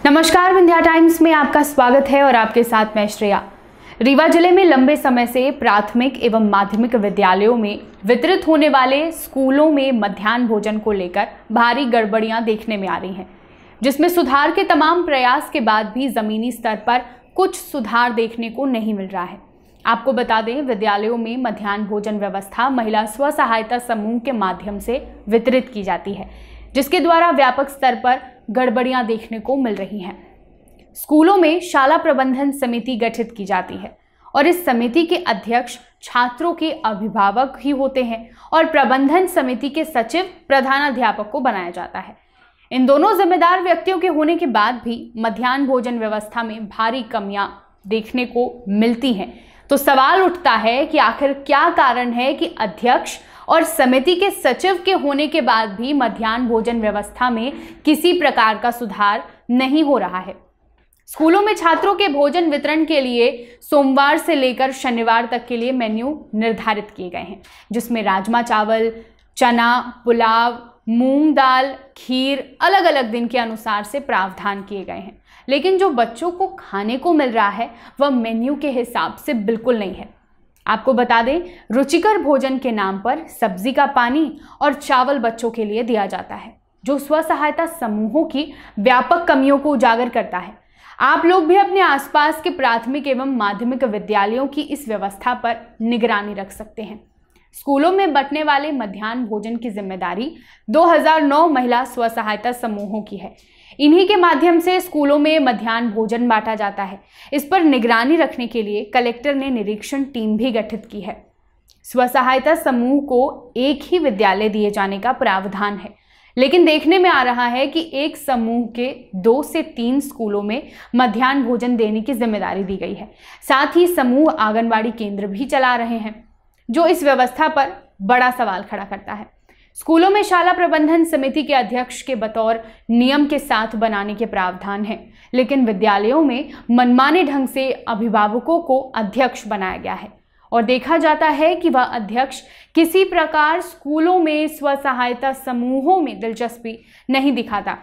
नमस्कार, विंध्या टाइम्स में आपका स्वागत है और आपके साथ मैं श्रेया। रीवा जिले में लंबे समय से प्राथमिक एवं माध्यमिक विद्यालयों में वितरित होने वाले स्कूलों में मध्याह्न भोजन को लेकर भारी गड़बड़ियां देखने में आ रही हैं, जिसमें सुधार के तमाम प्रयास के बाद भी जमीनी स्तर पर कुछ सुधार देखने को नहीं मिल रहा है। आपको बता दें, विद्यालयों में मध्याह्न भोजन व्यवस्था महिला स्व सहायता समूह के माध्यम से वितरित की जाती है, जिसके द्वारा व्यापक स्तर पर गड़बड़ियां देखने को मिल रही हैं। स्कूलों में शाला प्रबंधन समिति गठित की जाती है और इस समिति के अध्यक्ष छात्रों के अभिभावक ही होते हैं और प्रबंधन समिति के सचिव प्रधानाध्यापक को बनाया जाता है। इन दोनों जिम्मेदार व्यक्तियों के होने के बाद भी मध्याह्न भोजन व्यवस्था में भारी कमियां देखने को मिलती हैं। तो सवाल उठता है कि आखिर क्या कारण है कि अध्यक्ष और समिति के सचिव के होने के बाद भी मध्याह्न भोजन व्यवस्था में किसी प्रकार का सुधार नहीं हो रहा है। स्कूलों में छात्रों के भोजन वितरण के लिए सोमवार से लेकर शनिवार तक के लिए मेन्यू निर्धारित किए गए हैं, जिसमें राजमा चावल, चना, पुलाव, मूंग दाल, खीर अलग अलग दिन के अनुसार से प्रावधान किए गए हैं। लेकिन जो बच्चों को खाने को मिल रहा है वह मेन्यू के हिसाब से बिल्कुल नहीं है। आपको बता दें, रुचिकर भोजन के नाम पर सब्जी का पानी और चावल बच्चों के लिए दिया जाता है, जो स्व सहायता समूहों की व्यापक कमियों को उजागर करता है। आप लोग भी अपने आसपास के प्राथमिक एवं माध्यमिक विद्यालयों की इस व्यवस्था पर निगरानी रख सकते हैं। स्कूलों में बंटने वाले मध्याह्न भोजन की जिम्मेदारी 2009 महिला स्व सहायता समूहों की है। इन्हीं के माध्यम से स्कूलों में मध्याह्न भोजन बांटा जाता है। इस पर निगरानी रखने के लिए कलेक्टर ने निरीक्षण टीम भी गठित की है। स्व सहायता समूह को एक ही विद्यालय दिए जाने का प्रावधान है, लेकिन देखने में आ रहा है कि एक समूह के 2 से 3 स्कूलों में मध्याह्न भोजन देने की जिम्मेदारी दी गई है। साथ ही समूह आंगनबाड़ी केंद्र भी चला रहे हैं, जो इस व्यवस्था पर बड़ा सवाल खड़ा करता है। स्कूलों में शाला प्रबंधन समिति के अध्यक्ष के बतौर नियम के साथ बनाने के प्रावधान है, लेकिन विद्यालयों में मनमाने ढंग से अभिभावकों को अध्यक्ष बनाया गया है और देखा जाता है कि वह अध्यक्ष किसी प्रकार स्कूलों में स्व सहायता समूहों में दिलचस्पी नहीं दिखाता।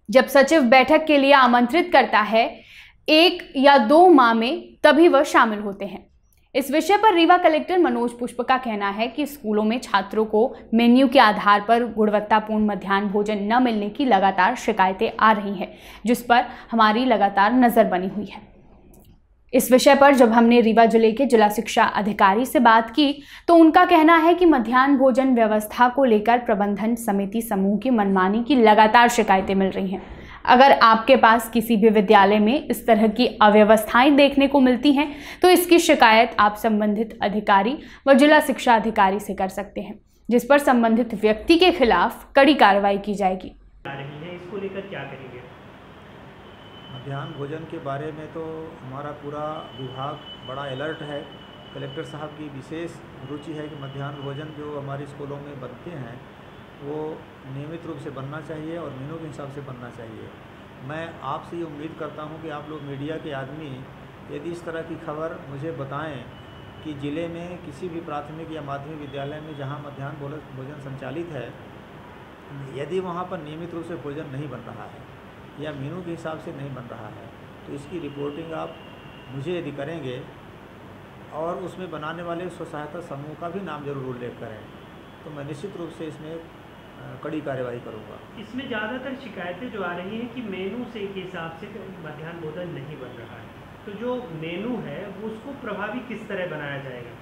जब सचिव बैठक के लिए आमंत्रित करता है 1 या 2 माह में, तभी वह शामिल होते हैं। इस विषय पर रीवा कलेक्टर मनोज पुष्प का कहना है कि स्कूलों में छात्रों को मेन्यू के आधार पर गुणवत्तापूर्ण मध्याह्न भोजन न मिलने की लगातार शिकायतें आ रही हैं, जिस पर हमारी लगातार नज़र बनी हुई है। इस विषय पर जब हमने रीवा जिले के जिला शिक्षा अधिकारी से बात की तो उनका कहना है कि मध्याह्न भोजन व्यवस्था को लेकर प्रबंधन समिति समूह की मनमानी की लगातार शिकायतें मिल रही हैं। अगर आपके पास किसी भी विद्यालय में इस तरह की अव्यवस्थाएं देखने को मिलती हैं तो इसकी शिकायत आप संबंधित अधिकारी व जिला शिक्षा अधिकारी से कर सकते हैं, जिस पर संबंधित व्यक्ति के खिलाफ कड़ी कार्रवाई की जाएगी। इसको लेकर क्या करेंगे? मध्याह्न भोजन के बारे में तो हमारा पूरा विभाग बड़ा अलर्ट है। कलेक्टर साहब की विशेष रुचि है कि मध्याह्न भोजन जो हमारे स्कूलों में बनते हैं वो नियमित रूप से बनना चाहिए और मेनू के हिसाब से बनना चाहिए। मैं आपसे ये उम्मीद करता हूँ कि आप लोग मीडिया के आदमी यदि इस तरह की खबर मुझे बताएं कि ज़िले में किसी भी प्राथमिक या माध्यमिक विद्यालय में जहाँ मध्याह्न भोजन संचालित है, यदि वहाँ पर नियमित रूप से भोजन नहीं बन रहा है या मेनू के हिसाब से नहीं बन रहा है, तो इसकी रिपोर्टिंग आप मुझे यदि करेंगे और उसमें बनाने वाले स्व सहायता समूह का भी नाम जरूर उल्लेख करें, तो मैं निश्चित रूप से इसमें कड़ी कार्रवाई करूंगा। इसमें ज़्यादातर शिकायतें जो आ रही हैं कि मेनू से के हिसाब से मध्याह्न भोजन नहीं बन रहा है, तो जो मेनू है वो उसको प्रभावी किस तरह बनाया जाएगा?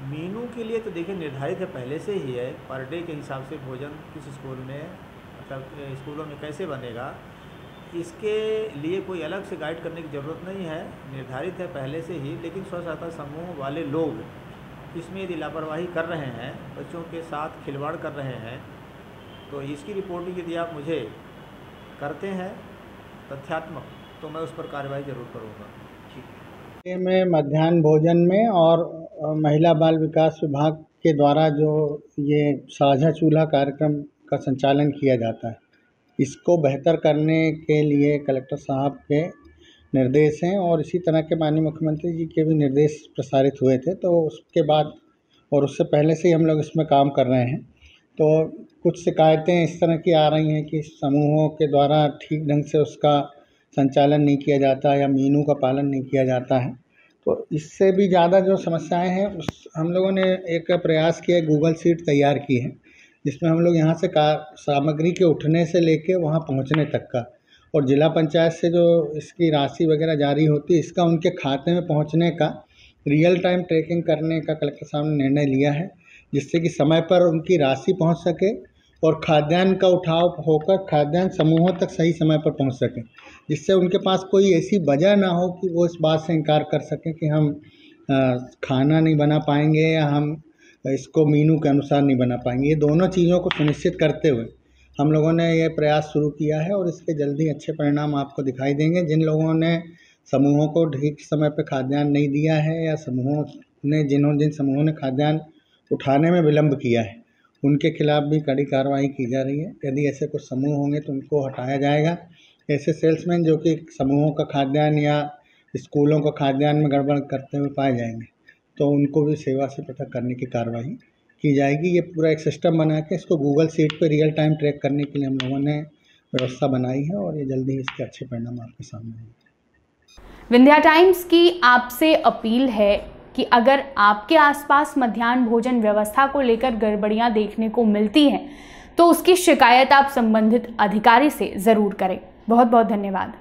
मेनू के लिए तो देखिए निर्धारित है पहले से ही है, पर डे के हिसाब से भोजन किस स्कूल में, मतलब स्कूलों में कैसे बनेगा, इसके लिए कोई अलग से गाइड करने की ज़रूरत नहीं है, निर्धारित है पहले से ही। लेकिन स्व सहायता समूह वाले लोग इसमें यदि लापरवाही कर रहे हैं, बच्चों के साथ खिलवाड़ कर रहे हैं, तो इसकी रिपोर्टिंग यदि आप मुझे करते हैं तथ्यात्मक, तो मैं उस पर कार्रवाई जरूर करूँगा। ठीक। में मध्याह्न भोजन में और महिला बाल विकास विभाग के द्वारा जो ये साझा चूल्हा कार्यक्रम का संचालन किया जाता है, इसको बेहतर करने के लिए कलेक्टर साहब के निर्देश हैं और इसी तरह के माननीय मुख्यमंत्री जी के भी निर्देश प्रसारित हुए थे। तो उसके बाद और उससे पहले से ही हम लोग इसमें काम कर रहे हैं। तो कुछ शिकायतें इस तरह की आ रही हैं कि समूहों के द्वारा ठीक ढंग से उसका संचालन नहीं किया जाता या मेनू का पालन नहीं किया जाता है। तो इससे भी ज़्यादा जो समस्याएं हैं उस हम लोगों ने एक प्रयास किया, गूगल शीट तैयार की है, जिसमें हम लोग यहाँ से सामग्री के उठने से लेके वहाँ पहुँचने तक का और जिला पंचायत से जो इसकी राशि वगैरह जारी होती है इसका उनके खाते में पहुँचने का रियल टाइम ट्रैकिंग करने का कलेक्टर साहब ने निर्णय लिया है, जिससे कि समय पर उनकी राशि पहुँच सके और खाद्यान्न का उठाव होकर खाद्यान्न समूहों तक सही समय पर पहुँच सके, जिससे उनके पास कोई ऐसी वजह ना हो कि वो इस बात से इनकार कर सकें कि हम खाना नहीं बना पाएंगे या हम इसको मीनू के अनुसार नहीं बना पाएंगे। ये दोनों चीज़ों को सुनिश्चित करते हुए हम लोगों ने ये प्रयास शुरू किया है और इसके जल्दी अच्छे परिणाम आपको दिखाई देंगे। जिन लोगों ने समूहों को ठीक समय पे खाद्यान्न नहीं दिया है या जिन समूहों ने खाद्यान्न उठाने में विलम्ब किया है उनके खिलाफ भी कड़ी कार्रवाई की जा रही है। यदि ऐसे कुछ समूह होंगे तो उनको हटाया जाएगा। ऐसे सेल्समैन जो कि समूहों का खाद्यान्न या स्कूलों का खाद्यान्न में गड़बड़ करते हुए पाए जाएंगे तो उनको भी सेवा से पृथक करने की कार्रवाई की जाएगी। ये पूरा एक सिस्टम बना के इसको गूगल शीट पे रियल टाइम ट्रैक करने के लिए हम लोगों ने व्यवस्था बनाई है और ये जल्दी इसके अच्छे परिणाम आपके सामने आएंगे। विंध्या टाइम्स की आपसे अपील है कि अगर आपके आसपास मध्याह्न भोजन व्यवस्था को लेकर गड़बड़ियां देखने को मिलती हैं तो उसकी शिकायत आप संबंधित अधिकारी से ज़रूर करें। बहुत बहुत धन्यवाद।